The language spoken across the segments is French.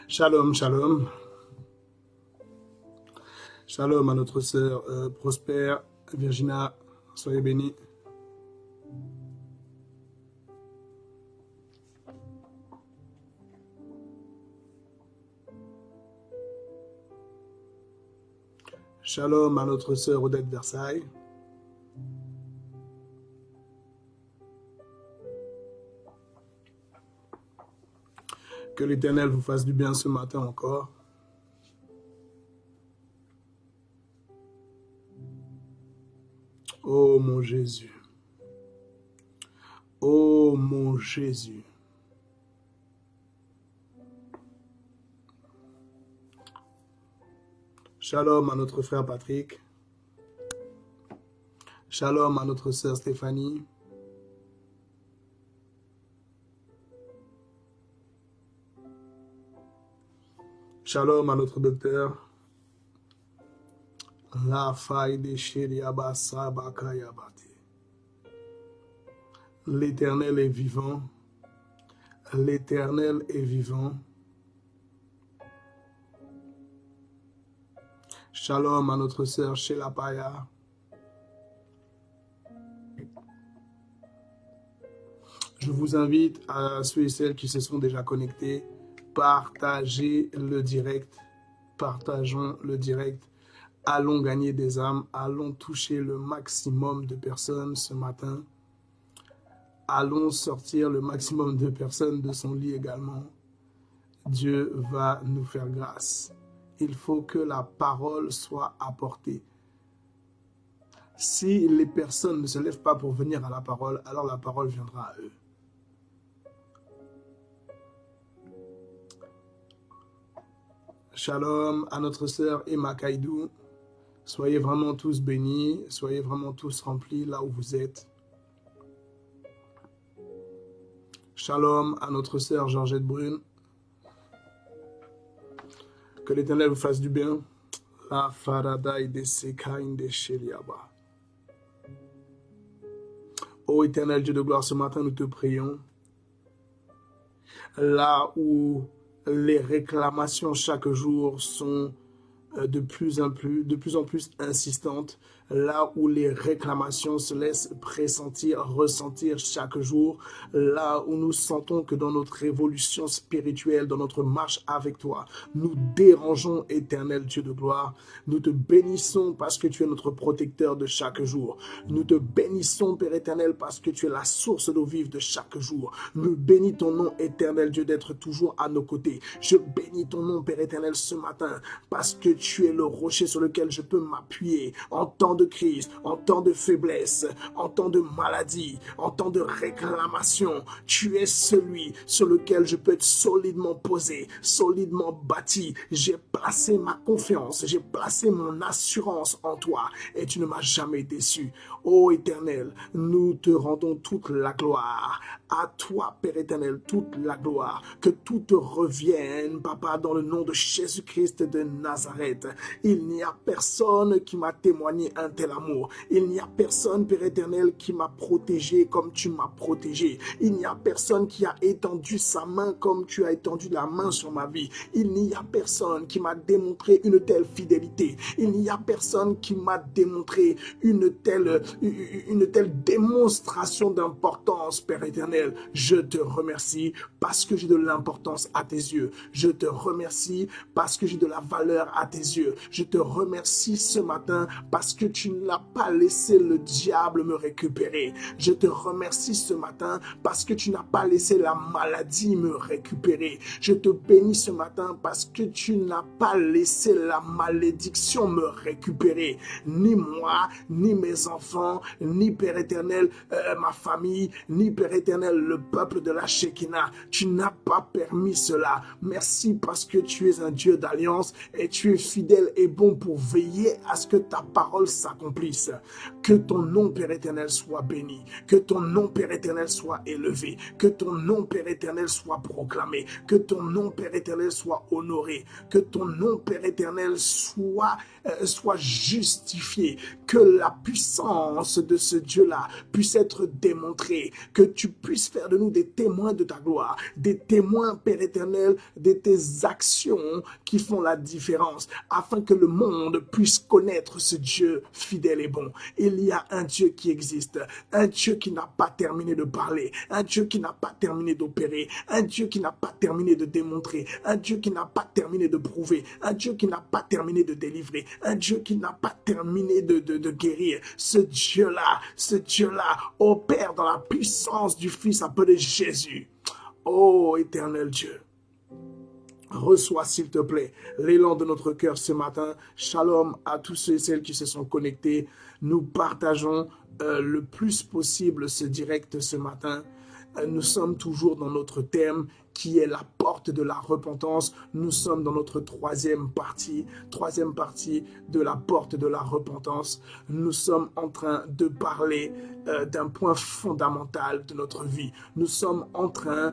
Shalom, shalom. Shalom à notre sœur Prosper, Virginia, soyez bénis. Shalom à notre sœur Odette Versailles. Que l'Éternel vous fasse du bien ce matin encore. Oh mon Jésus. Oh mon Jésus. Shalom à notre frère Patrick. Shalom à notre sœur Stéphanie. Shalom à notre docteur. La faille des Shériabasa Bakayabati. L'Éternel est vivant. L'Éternel est vivant. Shalom à notre sœur Sheila Paya. Je vous invite à ceux et celles qui se sont déjà connectés, partagez le direct, partageons le direct, allons gagner des âmes, allons toucher le maximum de personnes ce matin, allons sortir le maximum de personnes de son lit également. Dieu va nous faire grâce. Il faut que la parole soit apportée. Si les personnes ne se lèvent pas pour venir à la parole, alors la parole viendra à eux. Shalom à notre sœur Emma Kaidou. Soyez vraiment tous bénis, soyez vraiment tous remplis là où vous êtes. Shalom à notre sœur Georgette Brune. Que l'Éternel vous fasse du bien. La faradai de sekain de sheliaba. Ô Éternel Dieu de gloire, ce matin nous te prions. Là où les réclamations chaque jour sont de plus en plus insistantes, là où les réclamations se laissent pressentir, ressentir chaque jour, là où nous sentons que dans notre évolution spirituelle, dans notre marche avec toi, nous dérangeons, Éternel Dieu de gloire. Nous te bénissons parce que tu es notre protecteur de chaque jour. Nous te bénissons, Père éternel, parce que tu es la source d'eau vive de chaque jour. Nous bénis ton nom, Éternel Dieu, d'être toujours à nos côtés. Je bénis ton nom, Père éternel, ce matin, parce que tu es le rocher sur lequel je peux m'appuyer en temps de crise, en temps de faiblesse, en temps de maladie, en temps de réclamation. Tu es celui sur lequel je peux être solidement posé, solidement bâti. J'ai placé ma confiance, j'ai placé mon assurance en toi et tu ne m'as jamais déçu. Ô Éternel, nous te rendons toute la gloire. À toi, Père éternel, toute la gloire. Que tout te revienne, Papa, dans le nom de Jésus-Christ de Nazareth. Il n'y a personne qui m'a témoigné un tel amour. Il n'y a personne, Père éternel, qui m'a protégé comme tu m'as protégé. Il n'y a personne qui a étendu sa main comme tu as étendu la main sur ma vie. Il n'y a personne qui m'a démontré une telle fidélité. Il n'y a personne qui m'a démontré une telle démonstration d'importance, Père éternel. Je te remercie parce que j'ai de l'importance à tes yeux. Je te remercie parce que j'ai de la valeur à tes yeux. Je te remercie ce matin parce que tu n'as pas laissé le diable me récupérer. Je te remercie ce matin parce que tu n'as pas laissé la maladie me récupérer. Je te bénis ce matin parce que tu n'as pas laissé la malédiction me récupérer. Ni moi, ni mes enfants, ni Père éternel, ma famille, ni Père éternel, le peuple de la Shekinah. Tu n'as pas permis cela. Merci parce que tu es un Dieu d'alliance et tu es fidèle et bon pour veiller à ce que ta parole s'accomplisse. Que ton nom, Père éternel, soit béni. Que ton nom, Père éternel, soit élevé. Que ton nom, Père éternel, soit proclamé. Que ton nom, Père éternel, soit honoré. Que ton nom, Père éternel, soit justifié. Que la puissance de ce Dieu-là puisse être démontrée. Que tu puisses puisses faire de nous des témoins de ta gloire, des témoins, Père éternel, de tes actions qui font la différence, afin que le monde puisse connaître ce Dieu fidèle et bon. Il y a un Dieu qui existe, un Dieu qui n'a pas terminé de parler, un Dieu qui n'a pas terminé d'opérer, un Dieu qui n'a pas terminé de démontrer, un Dieu qui n'a pas terminé de prouver, un Dieu qui n'a pas terminé de délivrer, un Dieu qui n'a pas terminé de guérir. Ce Dieu-là opère dans la puissance du Fils appelé Jésus. Oh, éternel Dieu, reçois, s'il te plaît, l'élan de notre cœur ce matin. Shalom à tous ceux et celles qui se sont connectés. Nous partageons le plus possible ce direct ce matin. Nous sommes toujours dans notre thème qui est la porte de la repentance. Nous sommes dans notre troisième partie de la porte de la repentance. Nous sommes en train de parler d'un point fondamental de notre vie. Nous sommes en train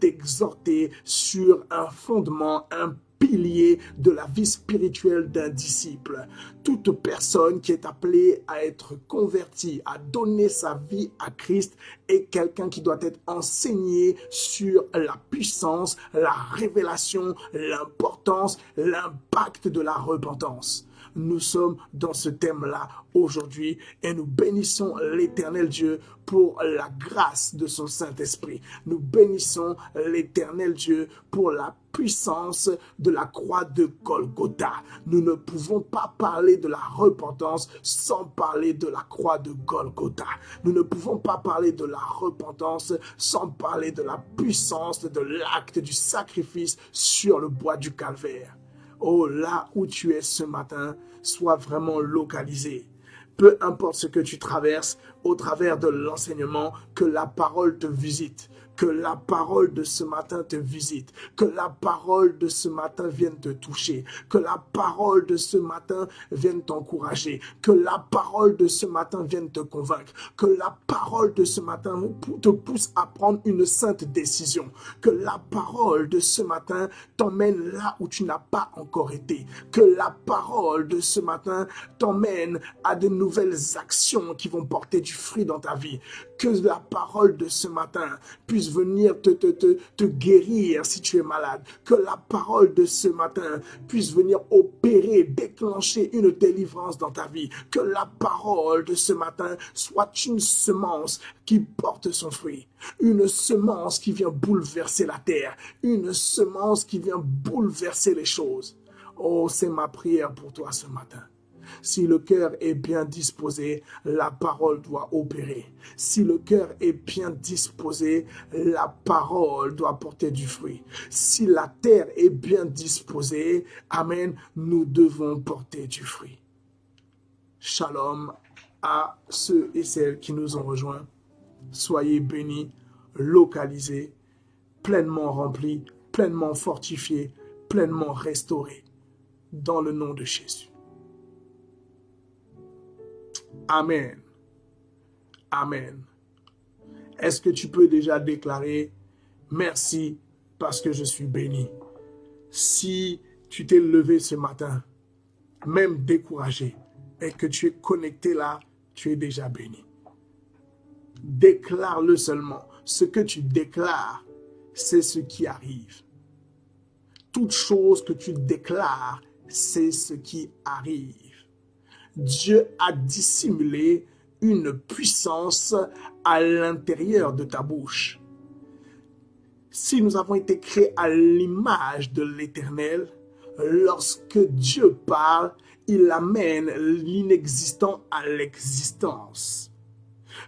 d'exhorter sur un fondement, un pilier de la vie spirituelle d'un disciple. Toute personne qui est appelée à être convertie, à donner sa vie à Christ, est quelqu'un qui doit être enseigné sur la puissance, la révélation, l'importance, l'impact de la repentance. Nous sommes dans ce thème-là aujourd'hui et nous bénissons l'Éternel Dieu pour la grâce de son Saint-Esprit. Nous bénissons l'Éternel Dieu pour la puissance de la croix de Golgotha. Nous ne pouvons pas parler de la repentance sans parler de la croix de Golgotha. Nous ne pouvons pas parler de la repentance sans parler de la puissance de l'acte du sacrifice sur le bois du calvaire. Oh, là où tu es ce matin, sois vraiment localisé. Peu importe ce que tu traverses, au travers de l'enseignement, que la parole te visite. Que la parole de ce matin te visite, que la parole de ce matin vienne te toucher, que la parole de ce matin vienne t'encourager, que la parole de ce matin vienne te convaincre, que la parole de ce matin te pousse à prendre une sainte décision, que la parole de ce matin t'emmène là où tu n'as pas encore été, que la parole de ce matin t'emmène à de nouvelles actions qui vont porter du fruit dans ta vie, que la parole de ce matin puisse venir te guérir si tu es malade. Que la parole de ce matin puisse venir opérer, déclencher une délivrance dans ta vie. Que la parole de ce matin soit une semence qui porte son fruit. Une semence qui vient bouleverser la terre. Une semence qui vient bouleverser les choses. Oh, c'est ma prière pour toi ce matin. Si le cœur est bien disposé, la parole doit opérer. Si le cœur est bien disposé, la parole doit porter du fruit. Si la terre est bien disposée, amen, nous devons porter du fruit. Shalom à ceux et celles qui nous ont rejoints. Soyez bénis, localisés, pleinement remplis, pleinement fortifiés, pleinement restaurés. Dans le nom de Jésus. Amen. Amen. Est-ce que tu peux déjà déclarer merci parce que je suis béni? Si tu t'es levé ce matin, même découragé, et que tu es connecté là, tu es déjà béni. Déclare-le seulement. Ce que tu déclares, c'est ce qui arrive. Toute chose que tu déclares, c'est ce qui arrive. Dieu a dissimulé une puissance à l'intérieur de ta bouche. Si nous avons été créés à l'image de l'Éternel, lorsque Dieu parle, il amène l'inexistant à l'existence.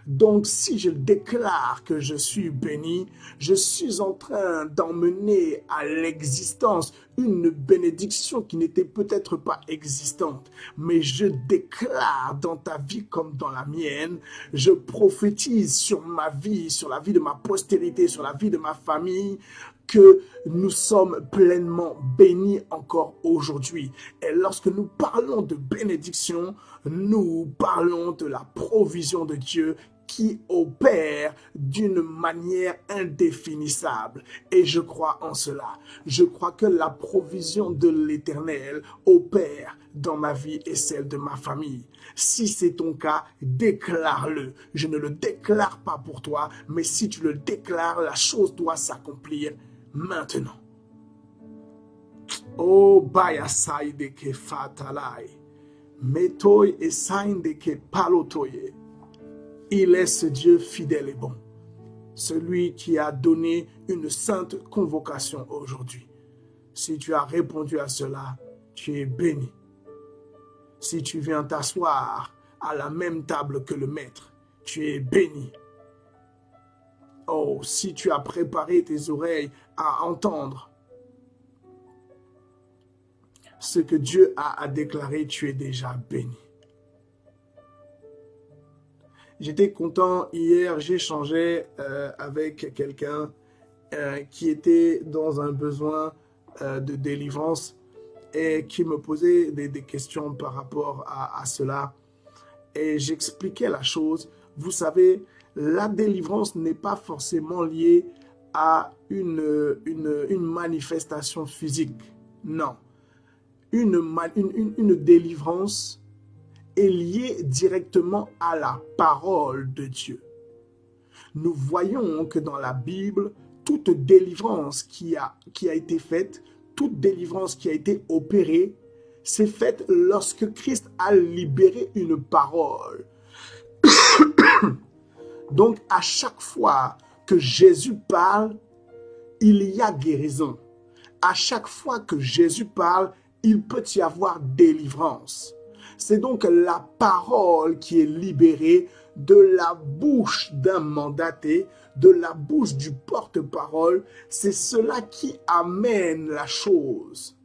Donc, si je déclare que je suis béni, je suis en train d'emmener à l'existence une bénédiction qui n'était peut-être pas existante. Mais je déclare dans ta vie comme dans la mienne, je prophétise sur ma vie, sur la vie de ma postérité, sur la vie de ma famille, que nous sommes pleinement bénis encore aujourd'hui. Et lorsque nous parlons de bénédiction, nous parlons de la provision de Dieu qui opère d'une manière indéfinissable. Et je crois en cela. Je crois que la provision de l'Éternel opère dans ma vie et celle de ma famille. Si c'est ton cas, déclare-le. Je ne le déclare pas pour toi, mais si tu le déclares, la chose doit s'accomplir maintenant. Oh, bayasai de ke fatalai. Metoi et sain de ke palotoye. Il est ce Dieu fidèle et bon, celui qui a donné une sainte convocation aujourd'hui. Si tu as répondu à cela, tu es béni. Si tu viens t'asseoir à la même table que le maître, tu es béni. Oh, si tu as préparé tes oreilles à entendre ce que Dieu a à déclarer, tu es déjà béni. J'étais content, hier j'échangeais avec quelqu'un qui était dans un besoin de délivrance et qui me posait des questions par rapport à cela. Et j'expliquais la chose. Vous savez, la délivrance n'est pas forcément liée à une manifestation physique. Non. Une délivrance est lié directement à la parole de Dieu. Nous voyons que dans la Bible, toute délivrance qui a été faite, toute délivrance qui a été opérée, c'est faite lorsque Christ a libéré une parole. Donc, à chaque fois que Jésus parle, il y a guérison. À chaque fois que Jésus parle, il peut y avoir délivrance. C'est donc la parole qui est libérée de la bouche d'un mandaté, de la bouche du porte-parole. C'est cela qui amène la chose.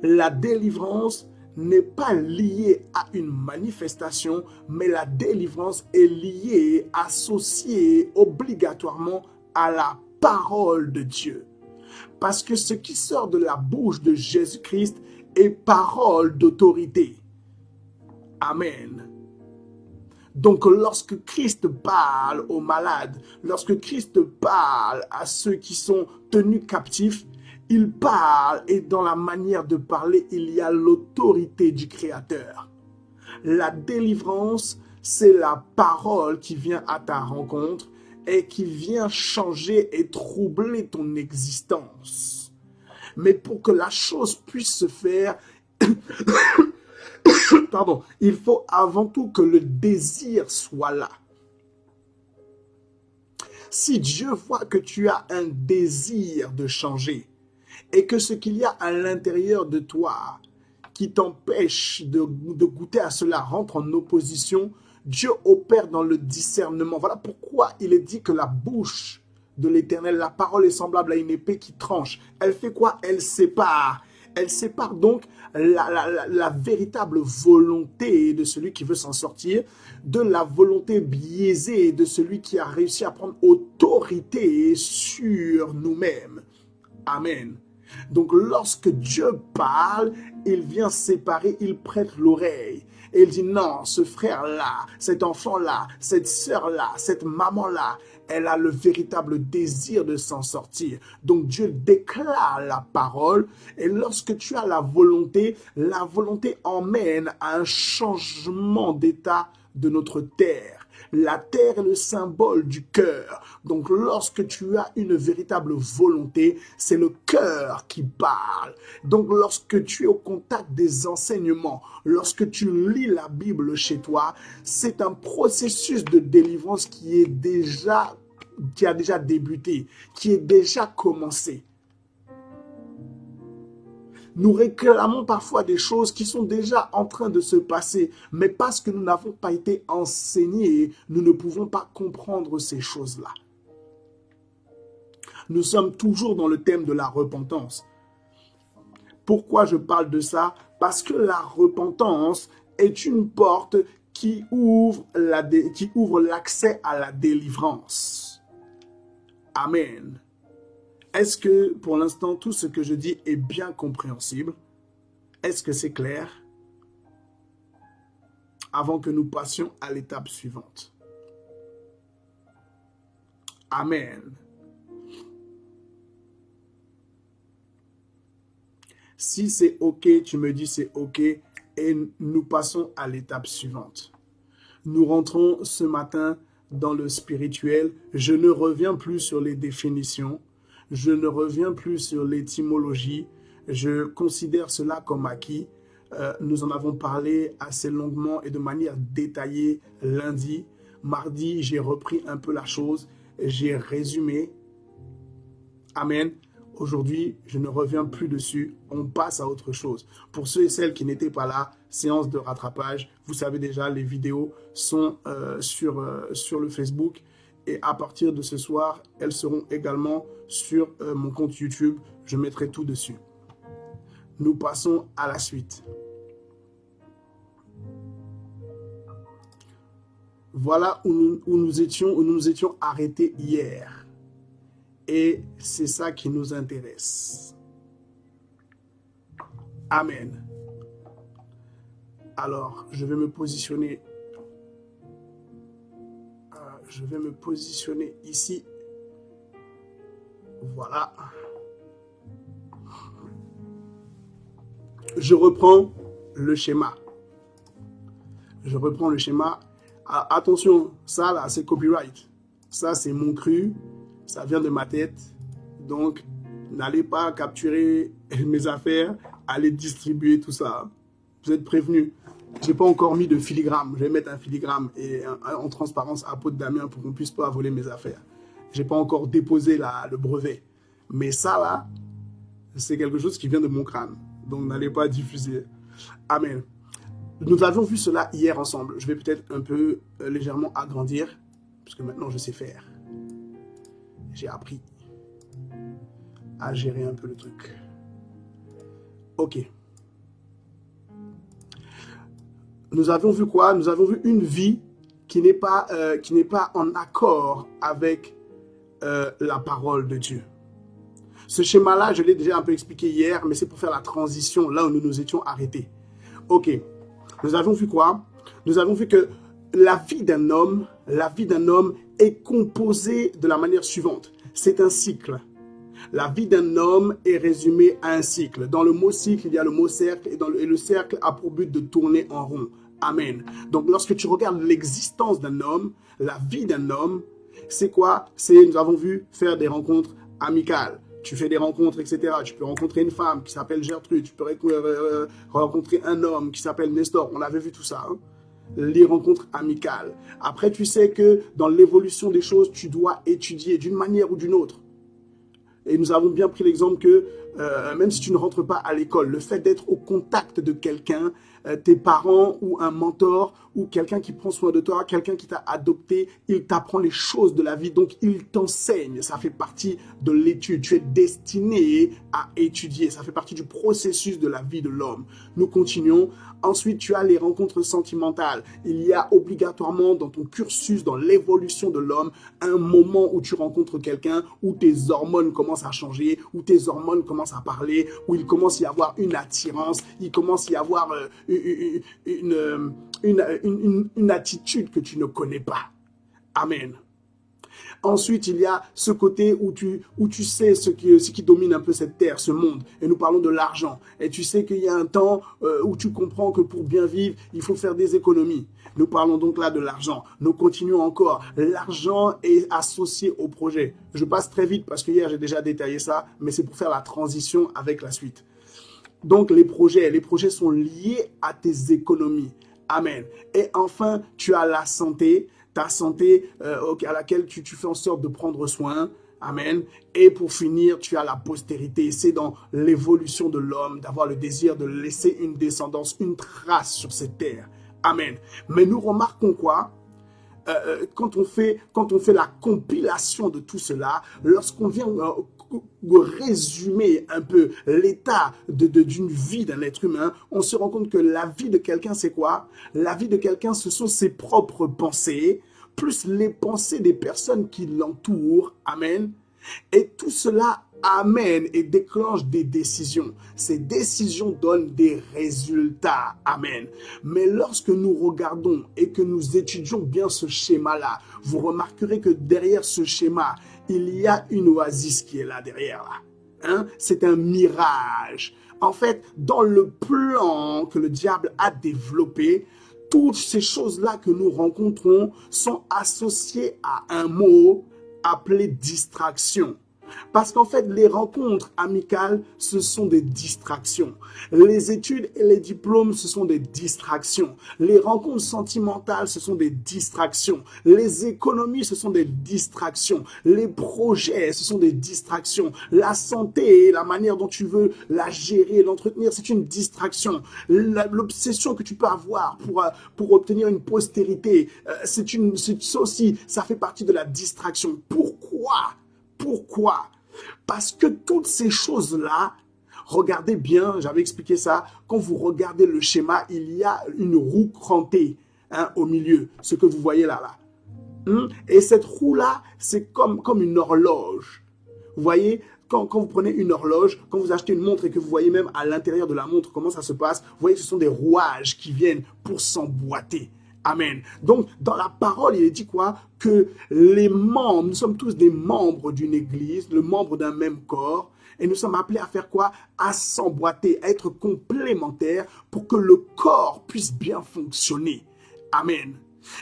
La délivrance n'est pas liée à une manifestation, mais la délivrance est liée, associée obligatoirement à la parole de Dieu. Parce que ce qui sort de la bouche de Jésus-Christ est parole d'autorité. Amen. Donc lorsque Christ parle aux malades, lorsque Christ parle à ceux qui sont tenus captifs, il parle et dans la manière de parler, il y a l'autorité du Créateur. La délivrance, c'est la parole qui vient à ta rencontre et qui vient changer et troubler ton existence. Mais pour que la chose puisse se faire, pardon, il faut avant tout que le désir soit là. Si Dieu voit que tu as un désir de changer et que ce qu'il y a à l'intérieur de toi qui t'empêche de goûter à cela rentre en opposition, Dieu opère dans le discernement. Voilà pourquoi il est dit que la bouche de l'Éternel, la parole est semblable à une épée qui tranche. Elle fait quoi? Elle sépare. Elle sépare donc la véritable volonté de celui qui veut s'en sortir de la volonté biaisée de celui qui a réussi à prendre autorité sur nous-mêmes. Amen. Donc lorsque Dieu parle, il vient séparer, il prête l'oreille. Et il dit non, ce frère-là, cet enfant-là, cette sœur-là, cette maman-là, elle a le véritable désir de s'en sortir. Donc Dieu déclare la parole et lorsque tu as la volonté emmène à un changement d'état de notre terre. La terre est le symbole du cœur. Donc, lorsque tu as une véritable volonté, c'est le cœur qui parle. Donc, lorsque tu es au contact des enseignements, lorsque tu lis la Bible chez toi, c'est un processus de délivrance qui a déjà débuté, qui est déjà commencé. Nous réclamons parfois des choses qui sont déjà en train de se passer, mais parce que nous n'avons pas été enseignés, nous ne pouvons pas comprendre ces choses-là. Nous sommes toujours dans le thème de la repentance. Pourquoi je parle de ça? Parce que la repentance est une porte qui ouvre l'accès à la délivrance. Amen. Est-ce que, pour l'instant, tout ce que je dis est bien compréhensible? Est-ce que c'est clair? avant que nous passions à l'étape suivante. Amen. Si c'est OK, tu me dis c'est OK et nous passons à l'étape suivante. Nous rentrons ce matin dans le spirituel. Je ne reviens plus sur les définitions. Je ne reviens plus sur l'étymologie. Je considère cela comme acquis. Nous en avons parlé assez longuement et de manière détaillée lundi. Mardi, j'ai repris un peu la chose. J'ai résumé. Amen. Aujourd'hui, je ne reviens plus dessus. On passe à autre chose. Pour ceux et celles qui n'étaient pas là, séance de rattrapage. Vous savez déjà, les vidéos sont sur le Facebook. Et à partir de ce soir, elles seront également sur mon compte YouTube. Je mettrai tout dessus. Nous passons à la suite. Voilà où nous nous étions arrêtés hier. Et c'est ça qui nous intéresse. Amen. Alors, je vais me positionner. Ici. Voilà. Je reprends le schéma. Attention, ça là, c'est copyright. Ça, c'est mon cru. Ça vient de ma tête. Donc, n'allez pas capturer mes affaires, allez distribuer tout ça. Vous êtes prévenus. Je n'ai pas encore mis de filigrane. Je vais mettre un filigrane et en transparence à Peau de Damien pour qu'on ne puisse pas voler mes affaires. Je n'ai pas encore déposé le brevet. Mais ça là, c'est quelque chose qui vient de mon crâne. Donc, n'allez pas diffuser. Amen. Nous avions vu cela hier ensemble. Je vais peut-être un peu légèrement agrandir, parce que maintenant je sais faire. J'ai appris à gérer un peu le truc. Ok. Nous avons vu quoi? Nous avons vu une vie qui n'est pas en accord avec la parole de Dieu. Ce schéma-là, je l'ai déjà un peu expliqué hier, mais c'est pour faire la transition là où nous nous étions arrêtés. Ok. Nous avons vu quoi? Nous avons vu que la vie d'un homme est composée de la manière suivante. C'est un cycle. La vie d'un homme est résumée à un cycle. Dans le mot cycle, il y a le mot cercle et le cercle a pour but de tourner en rond. Amen. Donc, lorsque tu regardes l'existence d'un homme, la vie d'un homme, c'est quoi? Nous avons vu faire des rencontres amicales. Tu fais des rencontres, etc. Tu peux rencontrer une femme qui s'appelle Gertrude. Tu peux rencontrer un homme qui s'appelle Nestor. On avait vu tout ça. Hein? Les rencontres amicales. Après, tu sais que dans l'évolution des choses, tu dois étudier d'une manière ou d'une autre. Et nous avons bien pris l'exemple que même si tu ne rentres pas à l'école, le fait d'être au contact de quelqu'un, tes parents ou un mentor ou quelqu'un qui prend soin de toi, quelqu'un qui t'a adopté, il t'apprend les choses de la vie, donc il t'enseigne. Ça fait partie de l'étude. Tu es destiné à étudier. Ça fait partie du processus de la vie de l'homme. Nous continuons. Ensuite, tu as les rencontres sentimentales. Il y a obligatoirement dans ton cursus, dans l'évolution de l'homme, un moment où tu rencontres quelqu'un, où tes hormones commencent à changer, où tes hormones commencent à parler, où il commence à y avoir une attirance, il commence à y avoir une attitude que tu ne connais pas. Amen. Ensuite, il y a ce côté où tu sais ce qui domine un peu cette terre, ce monde. Et nous parlons de l'argent. Et tu sais qu'il y a un temps où tu comprends que pour bien vivre, il faut faire des économies. Nous parlons donc là de l'argent. Nous continuons encore. L'argent est associé au projet. Je passe très vite parce que hier, j'ai déjà détaillé ça, mais c'est pour faire la transition avec la suite. Donc, les projets sont liés à tes économies. Amen. Et enfin, tu as la santé. Ta santé à laquelle tu fais en sorte de prendre soin. Amen. Et pour finir, tu as la postérité. C'est dans l'évolution de l'homme d'avoir le désir de laisser une descendance, une trace sur cette terre. Amen. Mais nous remarquons quoi? Quand on fait la compilation de tout cela, lorsqu'on vient résumer un peu l'état d'une vie d'un être humain, on se rend compte que la vie de quelqu'un, c'est quoi? La vie de quelqu'un, ce sont ses propres pensées, plus les pensées des personnes qui l'entourent. Amen. Et tout cela Amen. Et déclenche des décisions. Ces décisions donnent des résultats. Amen. Mais lorsque nous regardons et que nous étudions bien ce schéma-là, vous remarquerez que derrière ce schéma, il y a une oasis qui est là derrière. Là. Hein? C'est un mirage. En fait, dans le plan que le diable a développé, toutes ces choses-là que nous rencontrons sont associées à un mot appelé distraction. Parce qu'en fait, les rencontres amicales, ce sont des distractions. Les études et les diplômes, ce sont des distractions. Les rencontres sentimentales, ce sont des distractions. Les économies, ce sont des distractions. Les projets, ce sont des distractions. La santé, la manière dont tu veux la gérer, l'entretenir, c'est une distraction. L'obsession que tu peux avoir pour obtenir une postérité, ça aussi, ça fait partie de la distraction. Pourquoi? Pourquoi? Parce que toutes ces choses-là, regardez bien, j'avais expliqué ça, quand vous regardez le schéma, il y a une roue crantée au milieu, ce que vous voyez là. Et cette roue-là, c'est comme une horloge. Vous voyez, quand vous prenez une horloge, quand vous achetez une montre et que vous voyez même à l'intérieur de la montre comment ça se passe, vous voyez que ce sont des rouages qui viennent pour s'emboîter. Amen. Donc, dans la parole, il est dit quoi? Que les membres, nous sommes tous des membres d'une église, le membre d'un même corps, et nous sommes appelés à faire quoi? À s'emboîter, à être complémentaires pour que le corps puisse bien fonctionner. Amen.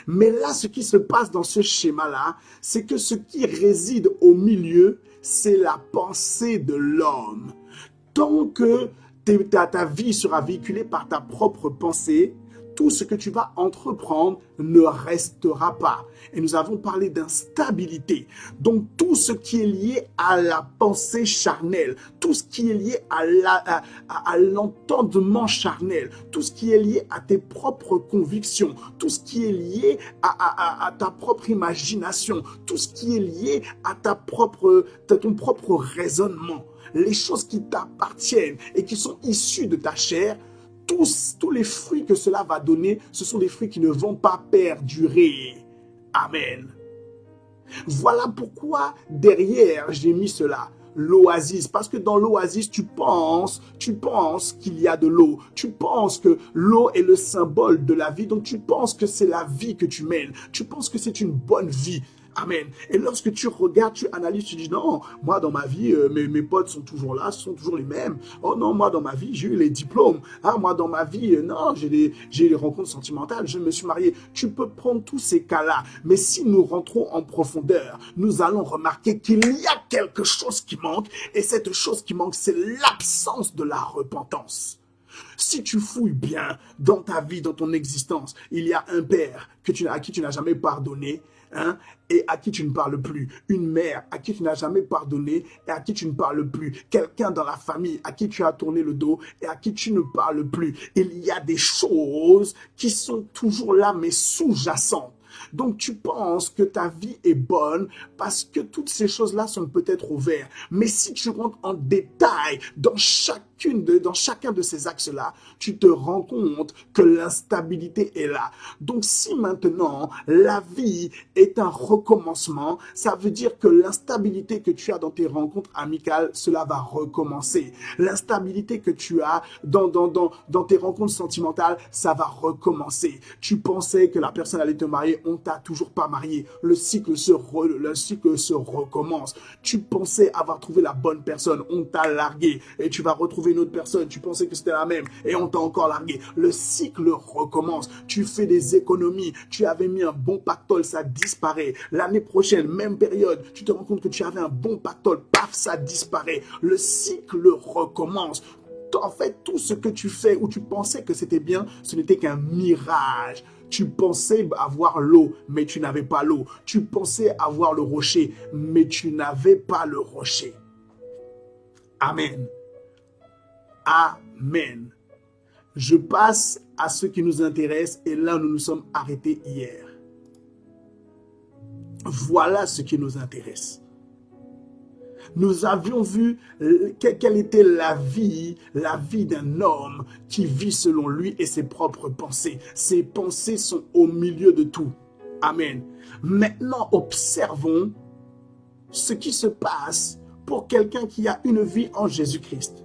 Mais là, ce qui se passe dans ce schéma-là, c'est que ce qui réside au milieu, c'est la pensée de l'homme. Tant que ta vie sera véhiculée par ta propre pensée, tout ce que tu vas entreprendre ne restera pas. Et nous avons parlé d'instabilité. Donc, tout ce qui est lié à la pensée charnelle, tout ce qui est lié à l'entendement charnel, tout ce qui est lié à tes propres convictions, tout ce qui est lié à ta propre imagination, tout ce qui est lié à ton propre raisonnement, les choses qui t'appartiennent et qui sont issues de ta chair, tous les fruits que cela va donner, ce sont des fruits qui ne vont pas perdurer. Amen. Voilà pourquoi derrière j'ai mis cela, l'oasis. Parce que dans l'oasis, tu penses qu'il y a de l'eau. Tu penses que l'eau est le symbole de la vie. Donc tu penses que c'est la vie que tu mènes. Tu penses que c'est une bonne vie. Amen. Et lorsque tu regardes, tu analyses, tu dis non, moi dans ma vie, mes potes sont toujours là, ce sont toujours les mêmes. Oh non, moi dans ma vie, j'ai eu les diplômes. Ah, moi dans ma vie, non, j'ai les rencontres sentimentales, je me suis marié. Tu peux prendre tous ces cas-là, mais si nous rentrons en profondeur, nous allons remarquer qu'il y a quelque chose qui manque, et cette chose qui manque, c'est l'absence de la repentance. Si tu fouilles bien dans ta vie, dans ton existence, il y a un père à qui tu n'as jamais pardonné, et à qui tu ne parles plus. Une mère à qui tu n'as jamais pardonné et à qui tu ne parles plus. Quelqu'un dans la famille à qui tu as tourné le dos et à qui tu ne parles plus. Il y a des choses qui sont toujours là mais sous-jacentes. Donc tu penses que ta vie est bonne parce que toutes ces choses-là sont peut-être au vert. Mais si tu rentres en détail dans chacun de ces axes-là, tu te rends compte que l'instabilité est là. Donc si maintenant la vie est un recommencement, ça veut dire que l'instabilité que tu as dans tes rencontres amicales, cela va recommencer. L'instabilité que tu as dans tes rencontres sentimentales, ça va recommencer. Tu pensais que la personne allait te marier, on t'a toujours pas marié. Le cycle se recommence. Tu pensais avoir trouvé la bonne personne, on t'a largué et tu vas retrouver une autre personne. Tu pensais que c'était la même et on t'a encore largué. Le cycle recommence. Tu fais des économies. Tu avais mis un bon pactole, ça disparaît. L'année prochaine, même période, tu te rends compte que tu avais un bon pactole, paf, ça disparaît. Le cycle recommence. En fait, tout ce que tu fais ou tu pensais que c'était bien, ce n'était qu'un mirage. Tu pensais avoir l'eau, mais tu n'avais pas l'eau. Tu pensais avoir le rocher, mais tu n'avais pas le rocher. Amen. Amen. Je passe à ce qui nous intéresse et là, nous nous sommes arrêtés hier. Voilà ce qui nous intéresse. Nous avions vu quelle était la vie d'un homme qui vit selon lui et ses propres pensées. Ses pensées sont au milieu de tout. Amen. Maintenant, observons ce qui se passe pour quelqu'un qui a une vie en Jésus-Christ.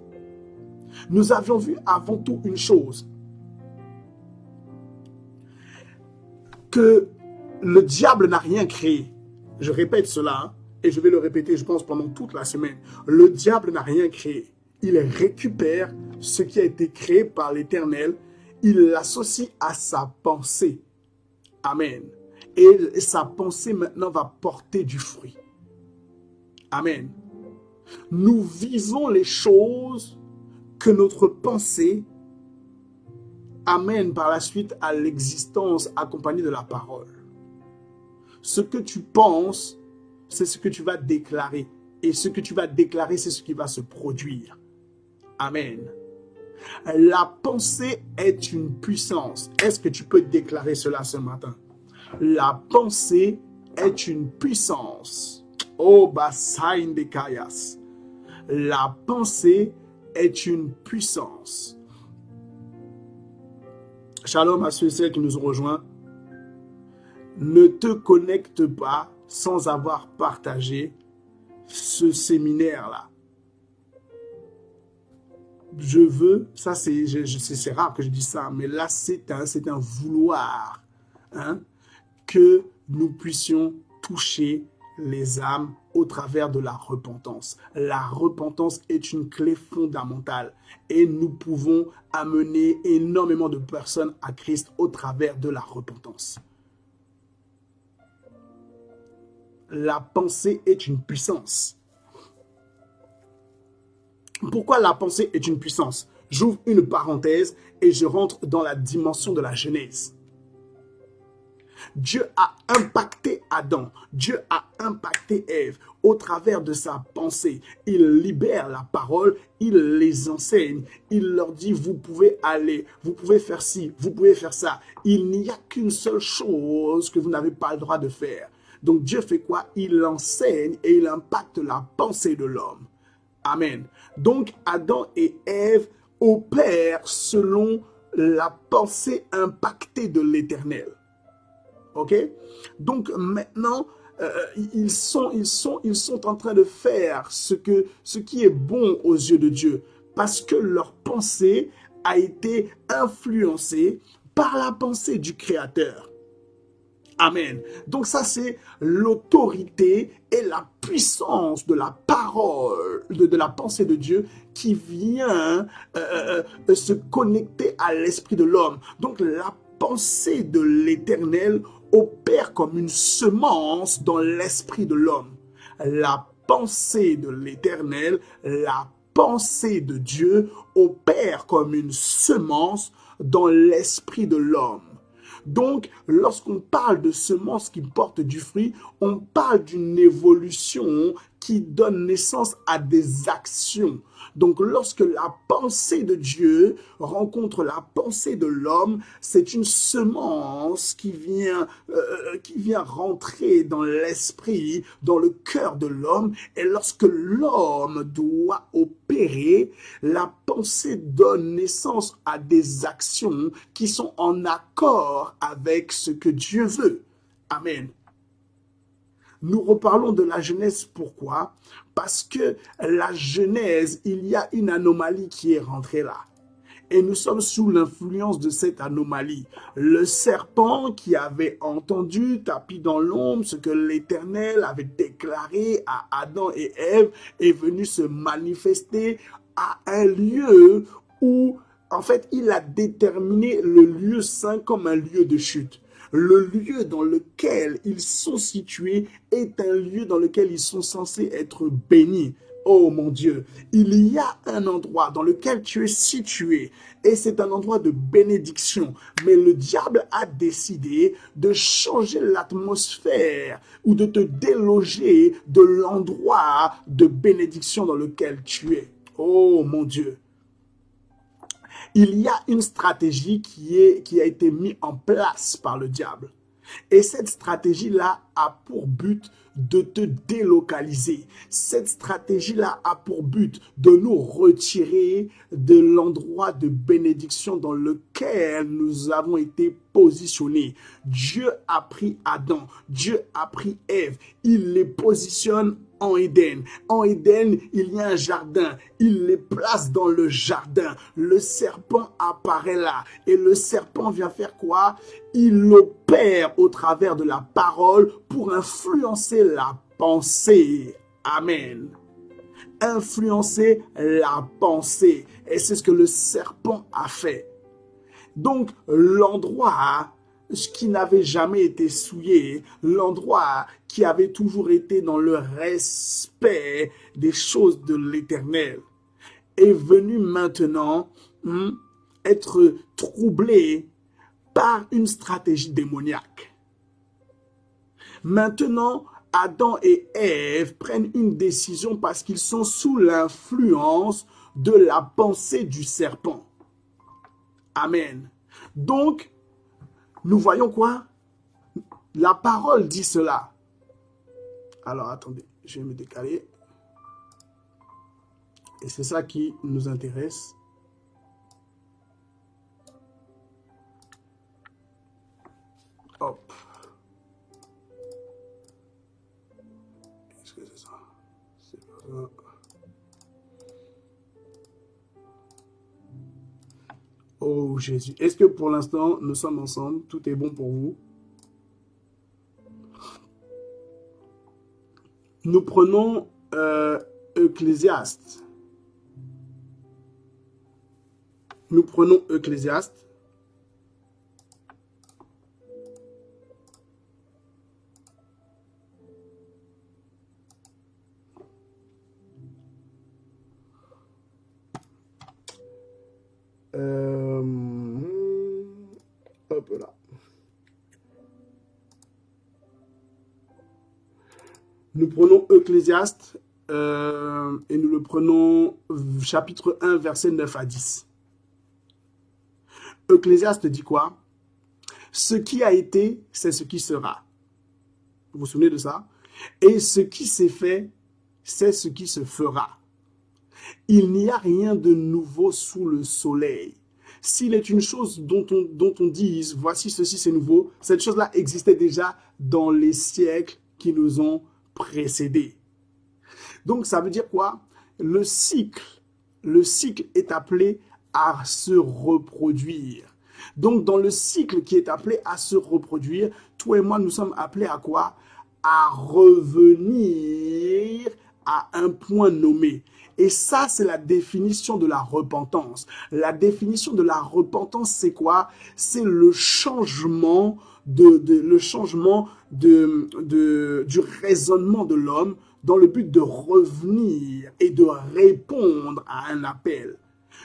Nous avions vu avant tout une chose, que le diable n'a rien créé. Je répète cela, hein, et je vais le répéter, je pense, pendant toute la semaine. Le diable n'a rien créé. Il récupère ce qui a été créé par l'Éternel, il l'associe à sa pensée. Amen. Et sa pensée maintenant va porter du fruit. Amen. Nous vivons les choses que notre pensée amène par la suite à l'existence accompagnée de la parole. Ce que tu penses, c'est ce que tu vas déclarer. Et ce que tu vas déclarer, c'est ce qui va se produire. Amen. La pensée est une puissance. Est-ce que tu peux déclarer cela ce matin? La pensée est une puissance. Oh, Basaïn de Kayas. La pensée est une puissance. Shalom à ceux et celles qui nous ont rejoints. Ne te connecte pas sans avoir partagé ce séminaire-là. Je veux, ça c'est rare que je dise ça, mais là c'est un vouloir, hein, que nous puissions toucher les âmes au travers de la repentance. La repentance est une clé fondamentale et nous pouvons amener énormément de personnes à Christ au travers de la repentance. La pensée est une puissance. Pourquoi la pensée est une puissance? J'ouvre une parenthèse et je rentre dans la dimension de la Genèse. Dieu a impacté Adam, Dieu a impacté Ève au travers de sa pensée. Il libère la parole, il les enseigne, il leur dit vous pouvez aller, vous pouvez faire ci, vous pouvez faire ça. Il n'y a qu'une seule chose que vous n'avez pas le droit de faire. Donc Dieu fait quoi? Il enseigne et il impacte la pensée de l'homme. Amen. Donc Adam et Ève opèrent selon la pensée impactée de l'Éternel. Ok? Donc maintenant, ils sont en train de faire ce qui est bon aux yeux de Dieu, parce que leur pensée a été influencée par la pensée du Créateur. Amen. Donc ça, c'est l'autorité et la puissance de la parole, de la pensée de Dieu qui vient se connecter à l'esprit de l'homme. Donc la pensée de l'Éternel opère comme une semence dans l'esprit de l'homme. La pensée de l'Éternel, la pensée de Dieu opère comme une semence dans l'esprit de l'homme. Donc, lorsqu'on parle de semences qui portent du fruit, on parle d'une évolution qui donne naissance à des actions. Donc, lorsque la pensée de Dieu rencontre la pensée de l'homme, c'est une semence qui vient rentrer dans l'esprit, dans le cœur de l'homme. Et lorsque l'homme doit opérer, la pensée donne naissance à des actions qui sont en accord avec ce que Dieu veut. Amen. Nous reparlons de la Genèse, pourquoi? Parce que la Genèse, il y a une anomalie qui est rentrée là. Et nous sommes sous l'influence de cette anomalie. Le serpent qui avait entendu, tapis dans l'ombre, ce que l'Éternel avait déclaré à Adam et Ève, est venu se manifester à un lieu où, en fait, il a déterminé le lieu saint comme un lieu de chute. Le lieu dans lequel ils sont situés est un lieu dans lequel ils sont censés être bénis. Oh mon Dieu, il y a un endroit dans lequel tu es situé et c'est un endroit de bénédiction. Mais le diable a décidé de changer l'atmosphère ou de te déloger de l'endroit de bénédiction dans lequel tu es. Oh mon Dieu. Il y a une stratégie qui a été mise en place par le diable. Et cette stratégie-là a pour but de te délocaliser. Cette stratégie-là a pour but de nous retirer de l'endroit de bénédiction dans lequel nous avons été Dieu a pris Adam, Dieu a pris Ève, il les positionne en Éden. En Éden, il y a un jardin. Il les place dans le jardin. Le serpent apparaît là. Et le serpent vient faire quoi? Il opère au travers de la parole pour influencer la pensée. Amen. Influencer la pensée. Et c'est ce que le serpent a fait. Donc, l'endroit qui n'avait jamais été souillé, l'endroit qui avait toujours été dans le respect des choses de l'Éternel, est venu maintenant être troublé par une stratégie démoniaque. Maintenant, Adam et Ève prennent une décision parce qu'ils sont sous l'influence de la pensée du serpent. Amen. Donc, nous voyons quoi? La parole dit cela. Alors, attendez, je vais me décaler. Et c'est ça qui nous intéresse. Hop. Est-ce que c'est ça? C'est pas ça. Oh Jésus, est-ce que pour l'instant, nous sommes ensemble? Tout est bon pour vous? Nous prenons Ecclésiaste. Nous prenons Ecclésiaste. Hop là. Nous prenons Ecclésiaste et nous le prenons chapitre 1, verset 9 à 10. Ecclésiaste dit quoi? Ce qui a été, c'est ce qui sera. Vous vous souvenez de ça? Et ce qui s'est fait, c'est ce qui se fera. Il n'y a rien de nouveau sous le soleil. S'il est une chose dont on dise, voici ceci c'est nouveau, cette chose-là existait déjà dans les siècles qui nous ont précédés. Donc ça veut dire quoi? Le cycle est appelé à se reproduire. Donc dans le cycle qui est appelé à se reproduire, toi et moi nous sommes appelés à quoi? À revenir à un point nommé. Et ça, c'est la définition de la repentance. La définition de la repentance, c'est quoi? C'est le changement du raisonnement de l'homme dans le but de revenir et de répondre à un appel.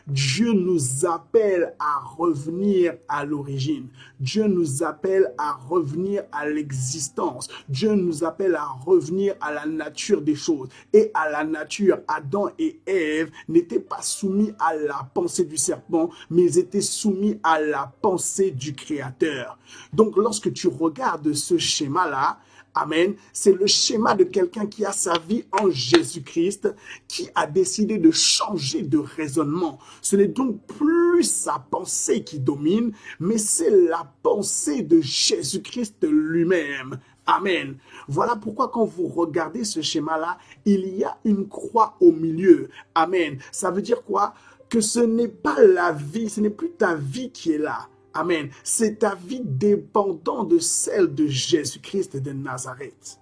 Dieu nous appelle à revenir à l'origine. Dieu nous appelle à revenir à l'existence. Dieu nous appelle à revenir à la nature des choses. Et à la nature, Adam et Ève n'étaient pas soumis à la pensée du serpent, mais ils étaient soumis à la pensée du Créateur. Donc, lorsque tu regardes ce schéma-là, amen, c'est le schéma de quelqu'un qui a sa vie en Jésus-Christ, qui a décidé de changer de raisonnement. Ce n'est donc plus sa pensée qui domine, mais c'est la pensée de Jésus-Christ lui-même. Amen. Voilà pourquoi quand vous regardez ce schéma-là, il y a une croix au milieu. Amen. Ça veut dire quoi? Que ce n'est pas la vie, ce n'est plus ta vie qui est là. Amen. C'est ta vie dépendant de celle de Jésus-Christ de Nazareth.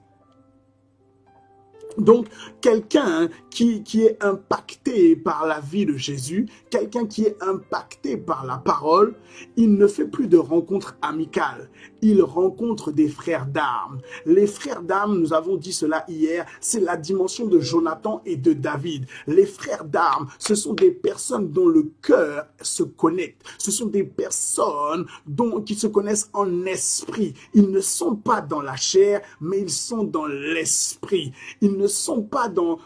Donc, quelqu'un qui est impacté par la vie de Jésus, quelqu'un qui est impacté par la parole, il ne fait plus de rencontres amicales. Il rencontre des frères d'armes. Les frères d'armes, nous avons dit cela hier, c'est la dimension de Jonathan et de David. Les frères d'armes, ce sont des personnes dont le cœur se connecte. Ce sont des personnes qui se connaissent en esprit. Ils ne sont pas dans la chair, mais ils sont dans l'esprit. Ils ne sont pas dans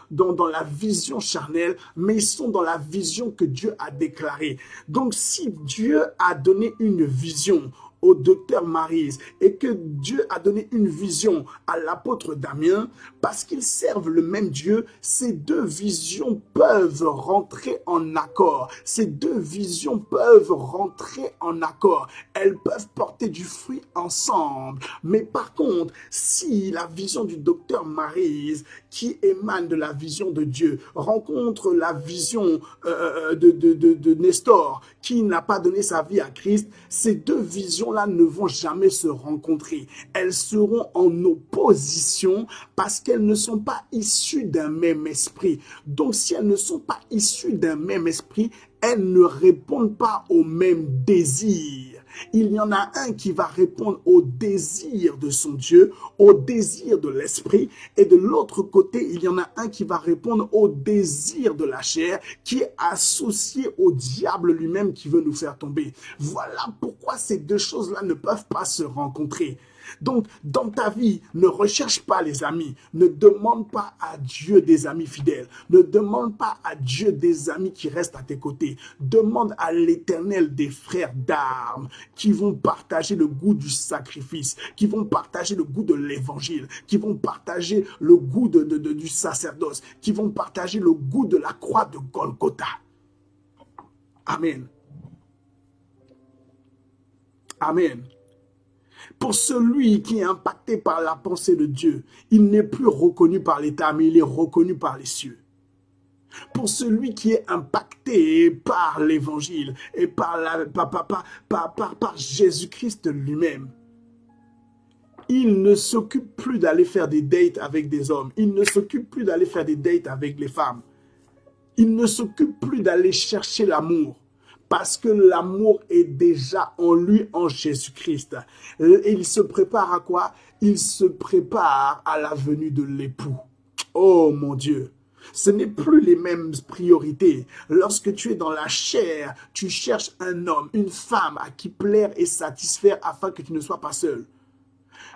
la vision charnelle, mais ils sont dans la vision que Dieu a déclarée. Donc, si Dieu a donné une vision au docteur Maryse et que Dieu a donné une vision à l'apôtre Damien, parce qu'ils servent le même Dieu, ces deux visions peuvent rentrer en accord. Ces deux visions peuvent rentrer en accord. Elles peuvent porter du fruit ensemble. Mais par contre, si la vision du docteur Maryse, qui émane de la vision de Dieu, rencontre la vision de Nestor, qui n'a pas donné sa vie à Christ, ces deux visions-là ne vont jamais se rencontrer. Elles seront en opposition parce qu'elles ne sont pas issues d'un même esprit. Donc, si elles ne sont pas issues d'un même esprit, elles ne répondent pas au même désir. Il y en a un qui va répondre au désir de son Dieu, au désir de l'esprit, et de l'autre côté, il y en a un qui va répondre au désir de la chair, qui est associé au diable lui-même qui veut nous faire tomber. Voilà pourquoi ces deux choses-là ne peuvent pas se rencontrer. Donc, dans ta vie, ne recherche pas les amis. Ne demande pas à Dieu des amis fidèles. Ne demande pas à Dieu des amis qui restent à tes côtés. Demande à l'Éternel des frères d'armes qui vont partager le goût du sacrifice, qui vont partager le goût de l'évangile, qui vont partager le goût du sacerdoce, qui vont partager le goût de la croix de Golgotha. Amen. Amen. Pour celui qui est impacté par la pensée de Dieu, il n'est plus reconnu par l'État, mais il est reconnu par les cieux. Pour celui qui est impacté par l'évangile et par Jésus-Christ lui-même, il ne s'occupe plus d'aller faire des dates avec des hommes. Il ne s'occupe plus d'aller faire des dates avec les femmes. Il ne s'occupe plus d'aller chercher l'amour. Parce que l'amour est déjà en lui, en Jésus-Christ. Et il se prépare à quoi? Il se prépare à la venue de l'époux. Oh mon Dieu! Ce n'est plus les mêmes priorités. Lorsque tu es dans la chair, tu cherches un homme, une femme à qui plaire et satisfaire afin que tu ne sois pas seul.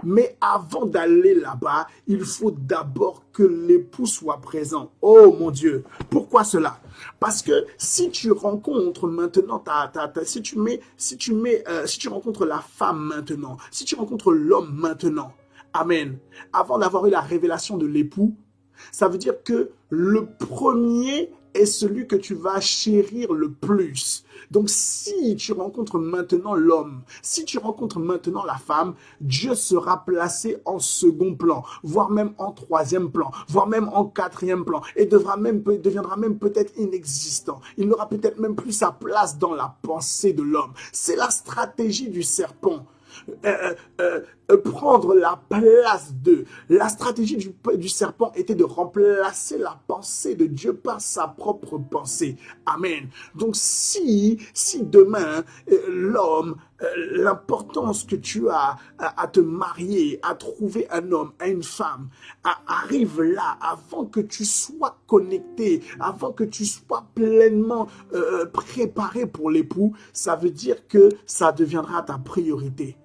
Mais avant d'aller là-bas, il faut d'abord que l'époux soit présent. Oh mon Dieu, pourquoi cela? Parce que si tu rencontres maintenant, si tu rencontres la femme maintenant, si tu rencontres l'homme maintenant, amen, avant d'avoir eu la révélation de l'époux, ça veut dire que le premier est celui que tu vas chérir le plus. Donc, si tu rencontres maintenant l'homme, si tu rencontres maintenant la femme, Dieu sera placé en second plan, voire même en troisième plan, voire même en quatrième plan, et deviendra même peut-être inexistant. Il n'aura peut-être même plus sa place dans la pensée de l'homme. C'est la stratégie du serpent. Prendre la place de... La stratégie du serpent était de remplacer la pensée de Dieu par sa propre pensée. Amen. Donc si demain, l'homme, l'importance que tu as à te marier, à trouver un homme, à une femme, arrive là, avant que tu sois connecté, avant que tu sois pleinement préparé pour l'époux, ça veut dire que ça deviendra ta priorité.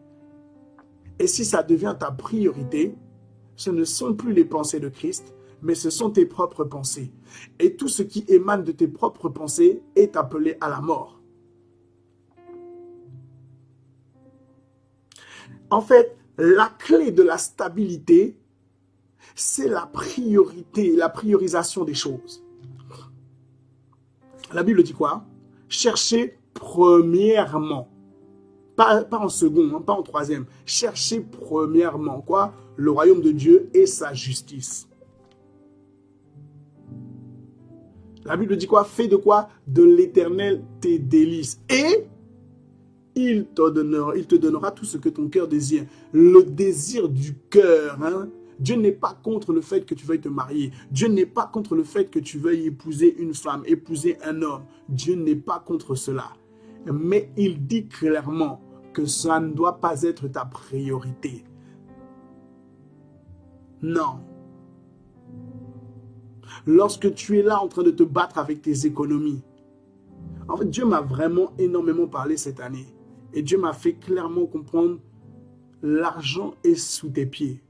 Et si ça devient ta priorité, ce ne sont plus les pensées de Christ, mais ce sont tes propres pensées. Et tout ce qui émane de tes propres pensées est appelé à la mort. En fait, la clé de la stabilité, c'est la priorité, la priorisation des choses. La Bible dit quoi? Cherchez premièrement. Pas en second, pas en troisième. Cherchez premièrement quoi? Le royaume de Dieu et sa justice. La Bible dit quoi? Fais de quoi? De l'Éternel tes délices. Et il te donnera tout ce que ton cœur désire. Le désir du cœur. Dieu n'est pas contre le fait que tu veuilles te marier. Dieu n'est pas contre le fait que tu veuilles épouser une femme, épouser un homme. Dieu n'est pas contre cela. Mais il dit clairement que ça ne doit pas être ta priorité. Non. Lorsque tu es là en train de te battre avec tes économies, en fait, Dieu m'a vraiment énormément parlé cette année. Et Dieu m'a fait clairement comprendre, l'argent est sous tes pieds.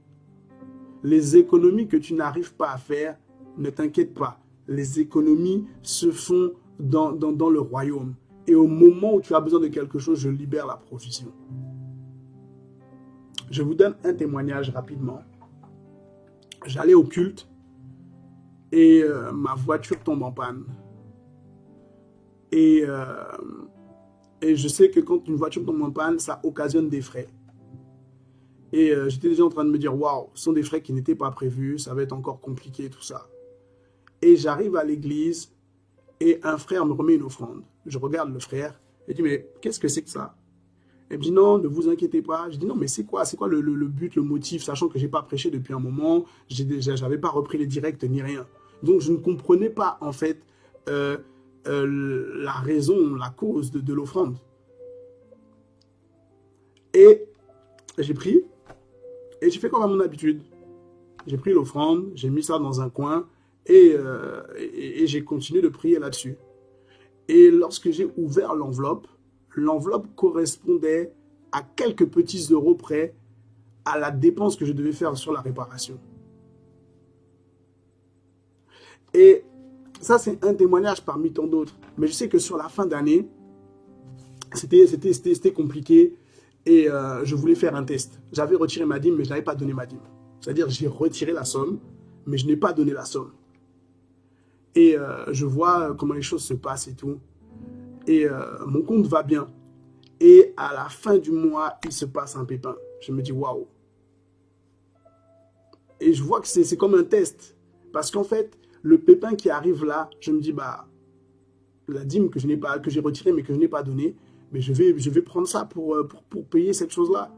Les économies que tu n'arrives pas à faire, ne t'inquiète pas. Les économies se font dans le royaume. Et au moment où tu as besoin de quelque chose, je libère la provision. Je vous donne un témoignage rapidement. J'allais au culte et ma voiture tombe en panne. Et, et je sais que quand une voiture tombe en panne, ça occasionne des frais. Et j'étais déjà en train de me dire, waouh, ce sont des frais qui n'étaient pas prévus, ça va être encore compliqué, tout ça. Et j'arrive à l'église et un frère me remet une offrande. Je regarde le frère et dis, mais qu'est-ce que c'est que ça? Il me dit, non, ne vous inquiétez pas. Je dis, non, mais c'est quoi le but, le motif, sachant que je n'ai pas prêché depuis un moment, je n'avais pas repris les directs ni rien. Donc, je ne comprenais pas, en fait, la raison, la cause de l'offrande. Et j'ai pris, et j'ai fait comme à mon habitude. J'ai pris l'offrande, j'ai mis ça dans un coin, et j'ai continué de prier là-dessus. Et lorsque j'ai ouvert l'enveloppe correspondait à quelques petits euros près à la dépense que je devais faire sur la réparation. Et ça, c'est un témoignage parmi tant d'autres. Mais je sais que sur la fin d'année, c'était compliqué et je voulais faire un test. J'avais retiré ma dîme, mais je n'avais pas donné ma dîme. C'est-à-dire, j'ai retiré la somme, mais je n'ai pas donné la somme. Et je vois comment les choses se passent et tout. Et mon compte va bien. Et à la fin du mois, il se passe un pépin. Je me dis, waouh. Et je vois que c'est comme un test. Parce qu'en fait, le pépin qui arrive là, je me dis, bah, la dîme que j'ai retirée, mais que je n'ai pas donnée, mais je vais prendre ça pour payer cette chose-là.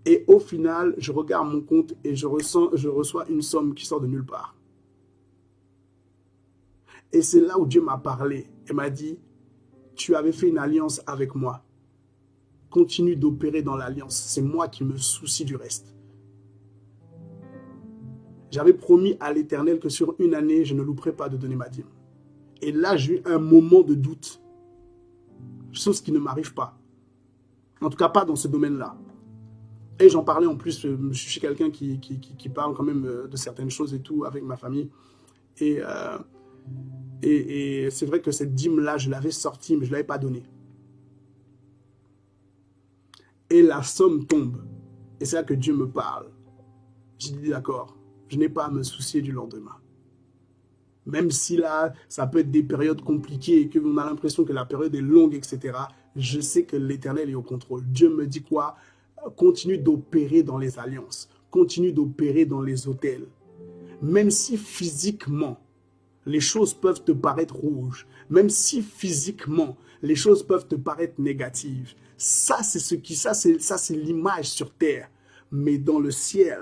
Et au final, je regarde mon compte et je reçois une somme qui sort de nulle part. Et c'est là où Dieu m'a parlé et m'a dit, tu avais fait une alliance avec moi. Continue d'opérer dans l'alliance. C'est moi qui me soucie du reste. J'avais promis à l'Éternel que sur une année, je ne louperais pas de donner ma dîme. Et là, j'ai eu un moment de doute. Chose qui ne m'arrive pas. En tout cas, pas dans ce domaine-là. Et j'en parlais en plus, je suis quelqu'un qui parle quand même de certaines choses et tout avec ma famille. Et c'est vrai que cette dîme-là, je l'avais sortie, mais je ne l'avais pas donnée. Et la somme tombe. Et c'est là que Dieu me parle. J'ai dit d'accord, je n'ai pas à me soucier du lendemain. Même si là, ça peut être des périodes compliquées et qu'on a l'impression que la période est longue, etc. Je sais que l'Éternel est au contrôle. Dieu me dit quoi? Continue d'opérer dans les alliances. Continue d'opérer dans les hôtels. Même si physiquement, les choses peuvent te paraître rouges. Même si physiquement, les choses peuvent te paraître négatives. Ça, c'est l'image sur terre. Mais dans le ciel,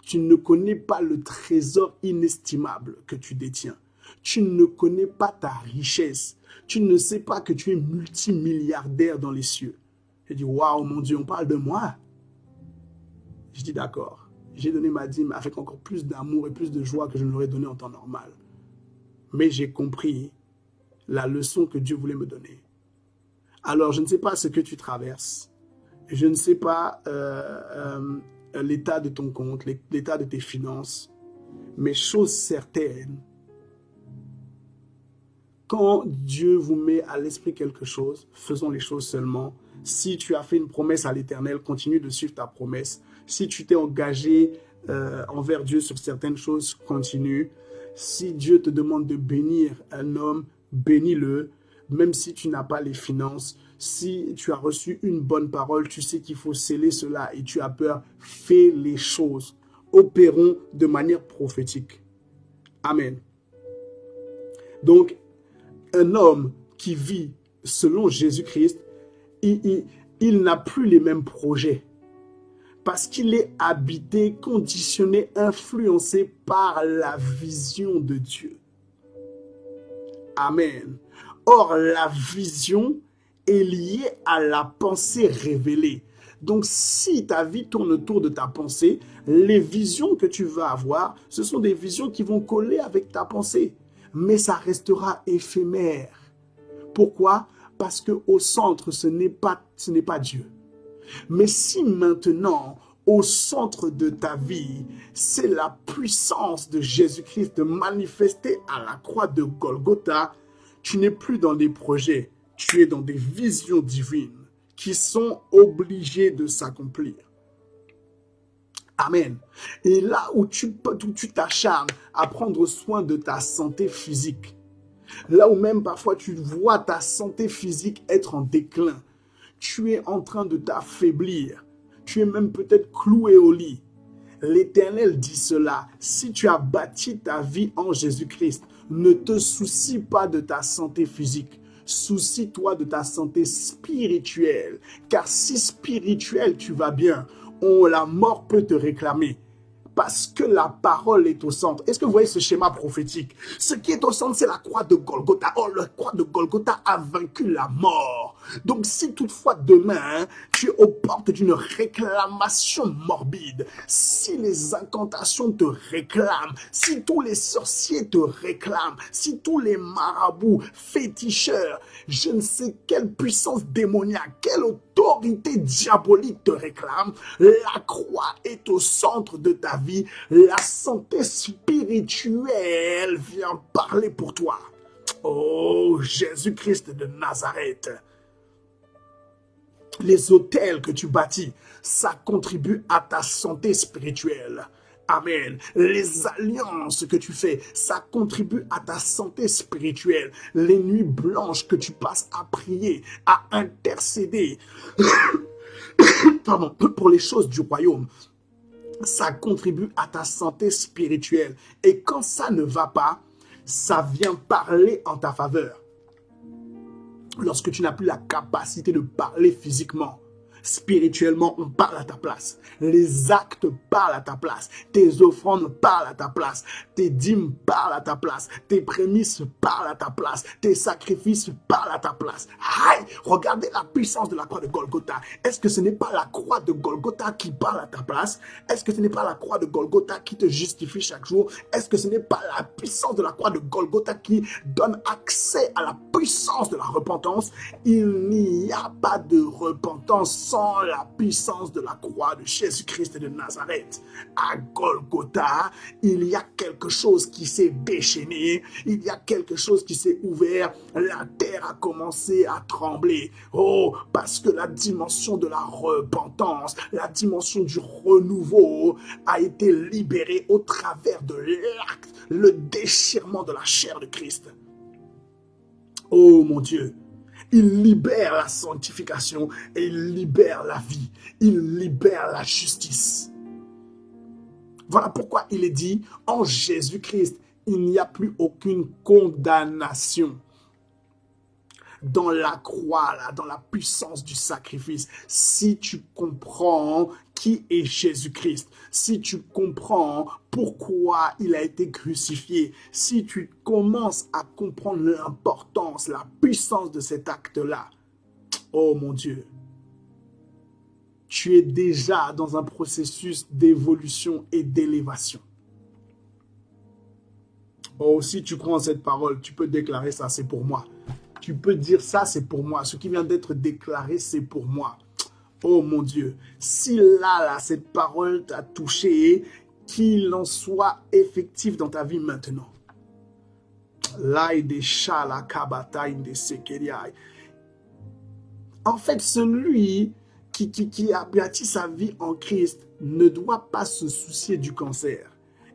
tu ne connais pas le trésor inestimable que tu détiens. Tu ne connais pas ta richesse. Tu ne sais pas que tu es multimilliardaire dans les cieux. J'ai dit, waouh, mon Dieu, on parle de moi. Je dis, d'accord. J'ai donné ma dîme avec encore plus d'amour et plus de joie que je ne l'aurais donné en temps normal. Mais j'ai compris la leçon que Dieu voulait me donner. Alors, je ne sais pas ce que tu traverses. Je ne sais pas l'état de ton compte, l'état de tes finances. Mais chose certaine, quand Dieu vous met à l'esprit quelque chose, faisons les choses seulement. Si tu as fait une promesse à l'Éternel, continue de suivre ta promesse. Si tu t'es engagé envers Dieu sur certaines choses, continue. Si Dieu te demande de bénir un homme, bénis-le. Même si tu n'as pas les finances, si tu as reçu une bonne parole, tu sais qu'il faut sceller cela et tu as peur, fais les choses. Opérons de manière prophétique. Amen. Donc, un homme qui vit selon Jésus-Christ, il n'a plus les mêmes projets. Parce qu'il est habité, conditionné, influencé par la vision de Dieu. Amen. Or, la vision est liée à la pensée révélée. Donc, si ta vie tourne autour de ta pensée, les visions que tu vas avoir, ce sont des visions qui vont coller avec ta pensée. Mais ça restera éphémère. Pourquoi? Parce qu'au centre, ce n'est pas Dieu. Mais si maintenant, au centre de ta vie, c'est la puissance de Jésus-Christ manifestée à la croix de Golgotha, tu n'es plus dans des projets, tu es dans des visions divines qui sont obligées de s'accomplir. Amen. Et là où tu t'acharnes à prendre soin de ta santé physique, là où même parfois tu vois ta santé physique être en déclin, tu es en train de t'affaiblir, tu es même peut-être cloué au lit. L'Éternel dit cela, si tu as bâti ta vie en Jésus-Christ, ne te soucie pas de ta santé physique, soucie-toi de ta santé spirituelle, car si spirituelle tu vas bien, la mort peut te réclamer. Parce que la parole est au centre. Est-ce que vous voyez ce schéma prophétique? Ce qui est au centre, c'est la croix de Golgotha. Oh, la croix de Golgotha a vaincu la mort. Donc, si toutefois demain, tu es aux portes d'une réclamation morbide, si les incantations te réclament, si tous les sorciers te réclament, si tous les marabouts, féticheurs, je ne sais quelle puissance démoniaque, quelle autorité diabolique te réclame, la croix est au centre de ta vie. La santé spirituelle vient parler pour toi. Oh, Jésus-Christ de Nazareth. Les hôtels que tu bâtis, ça contribue à ta santé spirituelle. Amen. Les alliances que tu fais, ça contribue à ta santé spirituelle. Les nuits blanches que tu passes à prier, à intercéder pardon, pour les choses du royaume, ça contribue à ta santé spirituelle. Et quand ça ne va pas, ça vient parler en ta faveur. Lorsque tu n'as plus la capacité de parler physiquement, spirituellement, on parle à ta place. Les actes parlent à ta place. Tes offrandes parlent à ta place. Tes dîmes parlent à ta place. Tes prémices parlent à ta place. Tes sacrifices parlent à ta place. Aïe, regardez la puissance de la croix de Golgotha. Est-ce que ce n'est pas la croix de Golgotha qui parle à ta place? Est-ce que ce n'est pas la croix de Golgotha qui te justifie chaque jour? Est-ce que ce n'est pas la puissance de la croix de Golgotha qui donne accès à la puissance de la repentance? Il n'y a pas de repentance sans la puissance de la croix de Jésus-Christ de Nazareth. À Golgotha, il y a quelque chose qui s'est déchaîné, il y a quelque chose qui s'est ouvert, la terre a commencé à trembler. Oh, parce que la dimension de la repentance, la dimension du renouveau a été libérée au travers de l'acte, le déchirement de la chair de Christ. Oh mon Dieu, il libère la sanctification et il libère la vie. Il libère la justice. Voilà pourquoi il est dit, en Jésus-Christ, il n'y a plus aucune condamnation. Dans la croix, là, dans la puissance du sacrifice, si tu comprends qui est Jésus-Christ, si tu comprends pourquoi il a été crucifié, si tu commences à comprendre l'importance, la puissance de cet acte-là, oh mon Dieu, tu es déjà dans un processus d'évolution et d'élévation. Oh, si tu crois en cette parole, tu peux déclarer ça, c'est pour moi. Tu peux dire ça, c'est pour moi. Ce qui vient d'être déclaré, c'est pour moi. Oh mon Dieu, si là, cette parole t'a touché, qu'il en soit effectif dans ta vie maintenant. En fait, celui qui a bâti sa vie en Christ ne doit pas se soucier du cancer.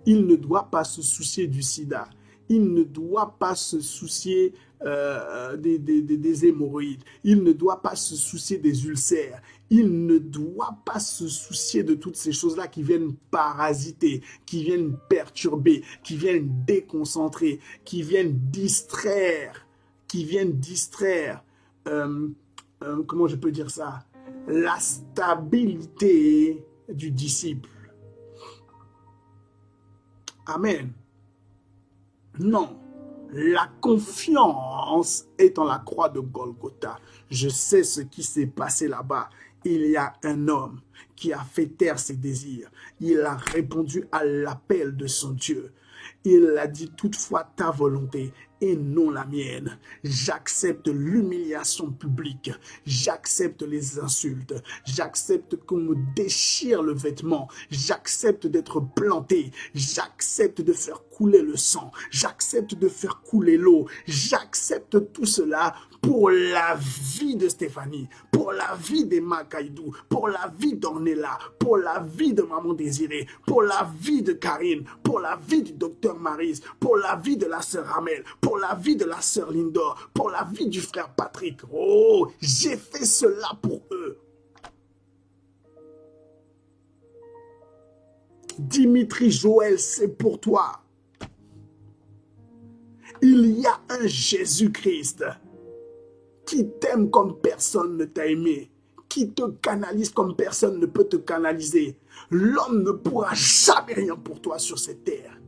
Il ne doit pas se soucier du sida. Il ne doit pas se soucier des hémorroïdes. Il ne doit pas se soucier des ulcères. Il ne doit pas se soucier de toutes ces choses-là qui viennent parasiter, qui viennent perturber, qui viennent déconcentrer, qui viennent distraire, comment je peux dire ça? La stabilité du disciple. Amen. Non, la confiance est en la croix de Golgotha. Je sais ce qui s'est passé là-bas. Il y a un homme qui a fait taire ses désirs. Il a répondu à l'appel de son Dieu. Il a dit toutefois ta volonté. et non la mienne. J'accepte l'humiliation publique. J'accepte les insultes. J'accepte qu'on me déchire le vêtement. J'accepte d'être planté. J'accepte de faire couler le sang. J'accepte de faire couler l'eau. J'accepte tout cela pour la vie de Stéphanie, pour la vie d'Emma Kaïdou, pour la vie d'Ornella, pour la vie de Maman Désirée, pour la vie de Karine, pour la vie du docteur Maryse, pour la vie de la sœur Ramel, pour la vie de la sœur Lindor, pour la vie du frère Patrick. Oh, j'ai fait cela pour eux. Dimitri Joël, c'est pour toi. Il y a un Jésus-Christ qui t'aime comme personne ne t'a aimé, qui te canalise comme personne ne peut te canaliser. L'homme ne pourra jamais rien pour toi sur cette terre.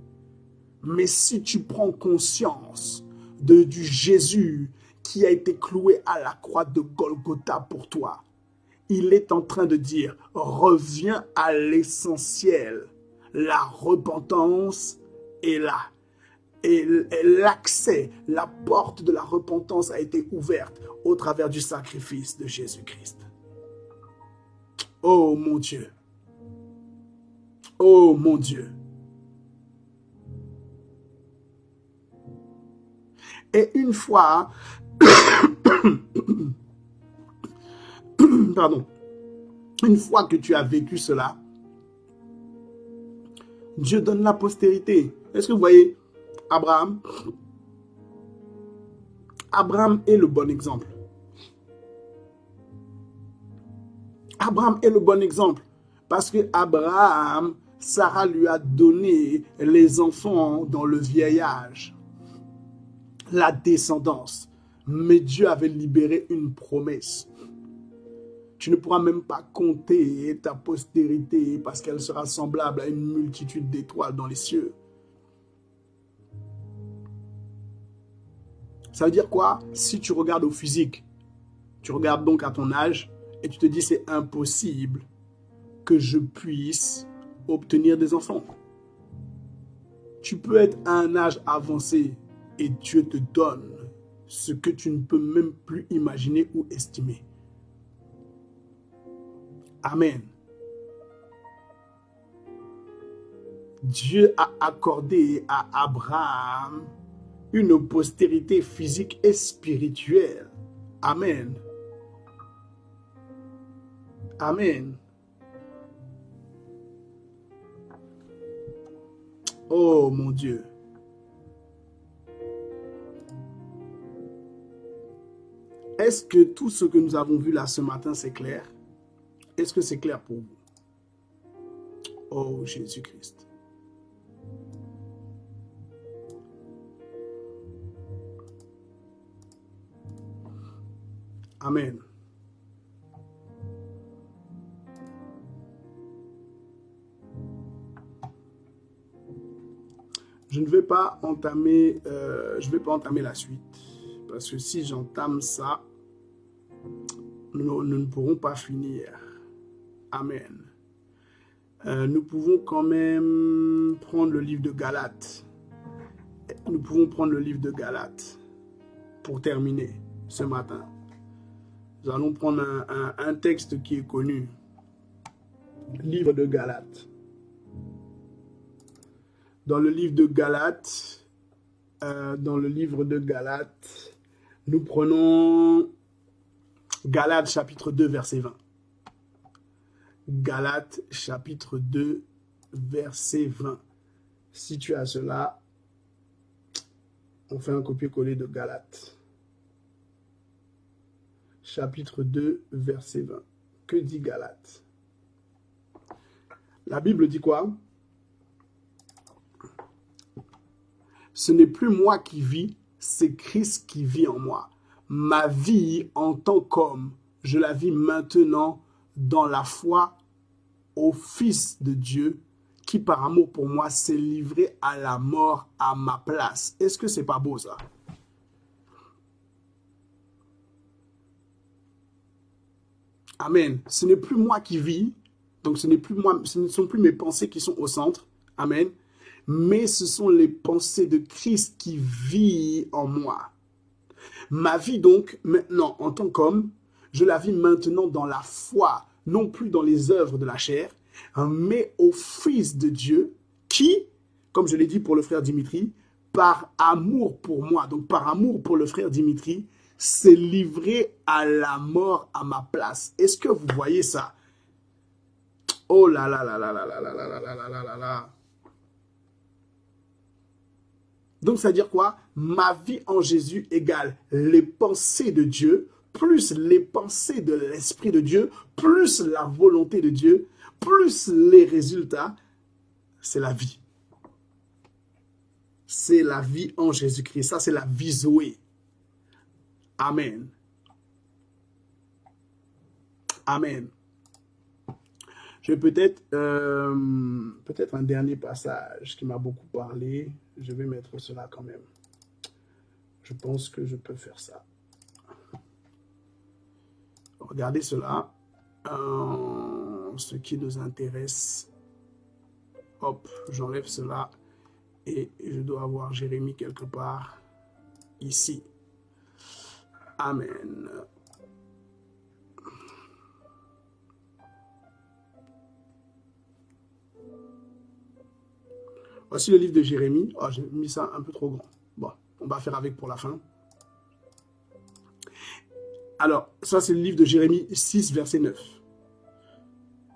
Mais si tu prends conscience du Jésus qui a été cloué à la croix de Golgotha pour toi, il est en train de dire, reviens à l'essentiel. La repentance est là. Et l'accès, la porte de la repentance a été ouverte au travers du sacrifice de Jésus-Christ. Oh mon Dieu. Oh mon Dieu. Et une fois, pardon, une fois que tu as vécu cela, Dieu donne la postérité. Est-ce que vous voyez Abraham? Abraham est le bon exemple. Abraham est le bon exemple. Parce que Abraham, Sarah lui a donné les enfants dans le vieil âge. La descendance. Mais Dieu avait libéré une promesse. Tu ne pourras même pas compter ta postérité parce qu'elle sera semblable à une multitude d'étoiles dans les cieux. Ça veut dire quoi? Si tu regardes au physique, tu regardes donc à ton âge et tu te dis c'est impossible que je puisse obtenir des enfants. Tu peux être à un âge avancé et Dieu te donne ce que tu ne peux même plus imaginer ou estimer. Amen. Dieu a accordé à Abraham une postérité physique et spirituelle. Amen. Amen. Oh mon Dieu. Est-ce que tout ce que nous avons vu là ce matin, c'est clair? Est-ce que c'est clair pour vous? Oh Jésus-Christ. Amen. Je ne vais pas entamer, la suite. Parce que si j'entame ça, nous ne pourrons pas finir. Amen. Nous pouvons quand même prendre le livre de Galates. Nous pouvons prendre le livre de Galates pour terminer ce matin. Nous allons prendre un texte qui est connu. Livre de Galates. Dans le livre de Galates, nous prenons Galates chapitre 2, verset 20. Galates chapitre 2, verset 20. Si tu as cela, on fait un copier-coller de Galates. Chapitre 2, verset 20. Que dit Galates? La Bible dit quoi? Ce n'est plus moi qui vis, c'est Christ qui vit en moi. Ma vie en tant qu'homme, je la vis maintenant dans la foi au Fils de Dieu qui par amour pour moi s'est livré à la mort à ma place. Est-ce que c'est pas beau ça? Amen. Ce n'est plus moi qui vis, donc ce n'est plus moi, ce ne sont plus mes pensées qui sont au centre. Amen. mais ce sont les pensées de Christ qui vivent en moi. Ma vie donc, maintenant, en tant qu'homme, je la vis maintenant dans la foi, non plus dans les œuvres de la chair, mais au Fils de Dieu qui, comme je l'ai dit pour le frère Dimitri, par amour pour moi, donc par amour pour le frère Dimitri, s'est livré à la mort à ma place. Est-ce que vous voyez ça? Oh là là là là là là là là là là là là là. Donc, c'est-à-dire quoi? Ma vie en Jésus égale les pensées de Dieu, plus les pensées de l'Esprit de Dieu, plus la volonté de Dieu, plus les résultats, c'est la vie. C'est la vie en Jésus-Christ. Ça, c'est la vie Zoé. Amen. Amen. Je vais peut-être un dernier passage qui m'a beaucoup parlé. Je vais mettre cela quand même. Je pense que je peux faire ça. Regardez cela. Ce qui nous intéresse. Hop, j'enlève cela. Et je dois avoir Jérémie quelque part ici. Amen. Voici le livre de Jérémie. Oh, j'ai mis ça un peu trop grand. Bon, on va faire avec pour la fin. Alors, ça c'est le livre de Jérémie 6, verset 9.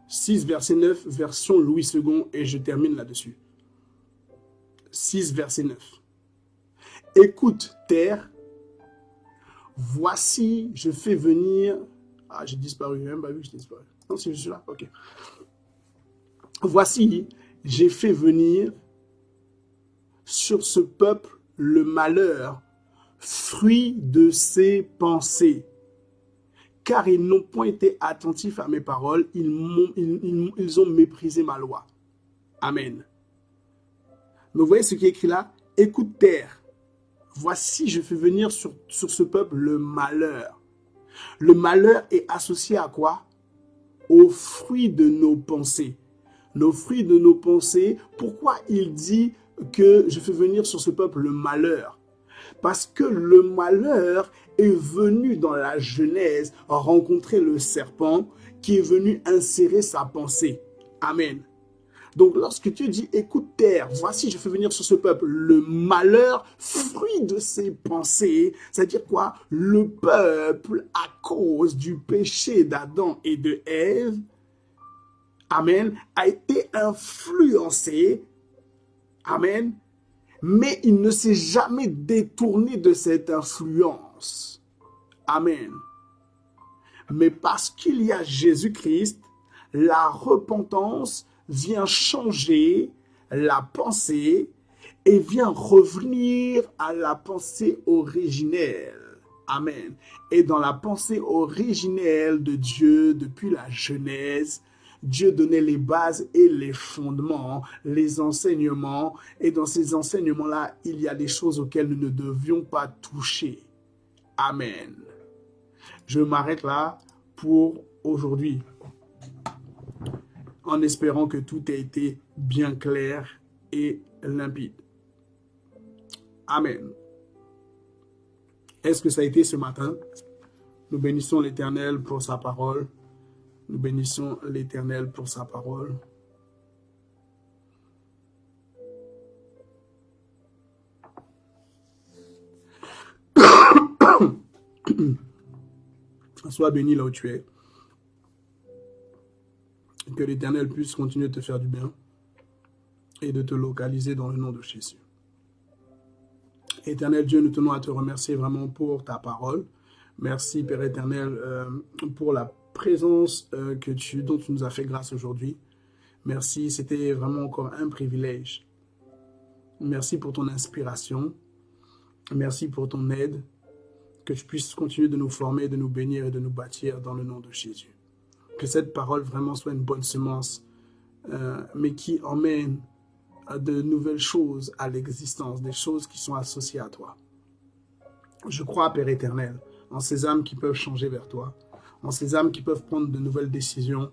6, verset 9, version Louis II, et je termine là-dessus. 6, verset 9. Écoute, terre, voici, je fais venir... Ah, j'ai disparu, j'ai même pas vu que j'ai disparu. Non, c'est juste là, ok. Voici, j'ai fait venir sur ce peuple le malheur, fruit de ses pensées. Car ils n'ont point été attentifs à mes paroles, ils ont méprisé ma loi. Amen. Donc vous voyez ce qui est écrit là? Écoute terre, voici je fais venir sur ce peuple le malheur. Le malheur est associé à quoi? Aux fruits de nos pensées. Nos fruits de nos pensées, pourquoi il dit que je fais venir sur ce peuple le malheur? Parce que le malheur est venu dans la Genèse rencontrer le serpent qui est venu insérer sa pensée. Amen. Donc lorsque Dieu dit, écoute terre, voici je fais venir sur ce peuple le malheur, fruit de ses pensées, c'est-à-dire quoi? Le peuple, à cause du péché d'Adam et de Ève, amen, a été influencé, amen, mais il ne s'est jamais détourné de cette influence. Amen. Mais parce qu'il y a Jésus-Christ, la repentance vient changer la pensée et vient revenir à la pensée originelle. Amen. Et dans la pensée originelle de Dieu, depuis la Genèse, Dieu donnait les bases et les fondements, les enseignements. Et dans ces enseignements-là, il y a des choses auxquelles nous ne devions pas toucher. Amen. Je m'arrête là pour aujourd'hui, en espérant que tout ait été bien clair et limpide. Amen. Est-ce que ça a été ce matin? Nous bénissons l'Éternel pour sa parole. Nous bénissons l'Éternel pour sa parole. Sois béni là où tu es. Que l'Éternel puisse continuer de te faire du bien et de te localiser dans le nom de Jésus. Éternel Dieu, nous tenons à te remercier vraiment pour ta parole. Merci Père éternel pour la présence dont tu nous as fait grâce aujourd'hui. Merci, c'était vraiment encore un privilège. Merci pour ton inspiration. Merci pour ton aide. Que tu puisses continuer de nous former, de nous bénir et de nous bâtir dans le nom de Jésus. Que cette parole vraiment soit une bonne semence, mais qui emmène de nouvelles choses à l'existence, des choses qui sont associées à toi. Je crois, Père éternel, en ces âmes qui peuvent changer vers toi, en ces âmes qui peuvent prendre de nouvelles décisions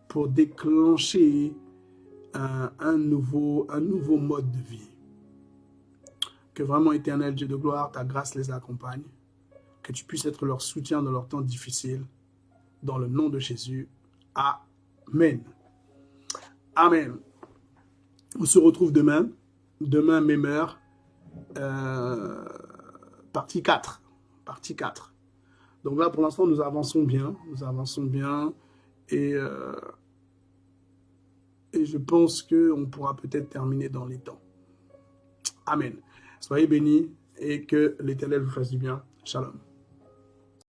pour déclencher un nouveau mode de vie. Que vraiment, Éternel Dieu de gloire, ta grâce les accompagne. Que tu puisses être leur soutien dans leur temps difficile. Dans le nom de Jésus. Amen. Amen. On se retrouve demain. Demain, même heure. Partie 4. Partie 4. Donc là, pour l'instant, nous avançons bien. Nous avançons bien. Et je pense qu'on pourra peut-être terminer dans les temps. Amen. Soyez bénis et que l'Éternel vous fasse du bien. Shalom.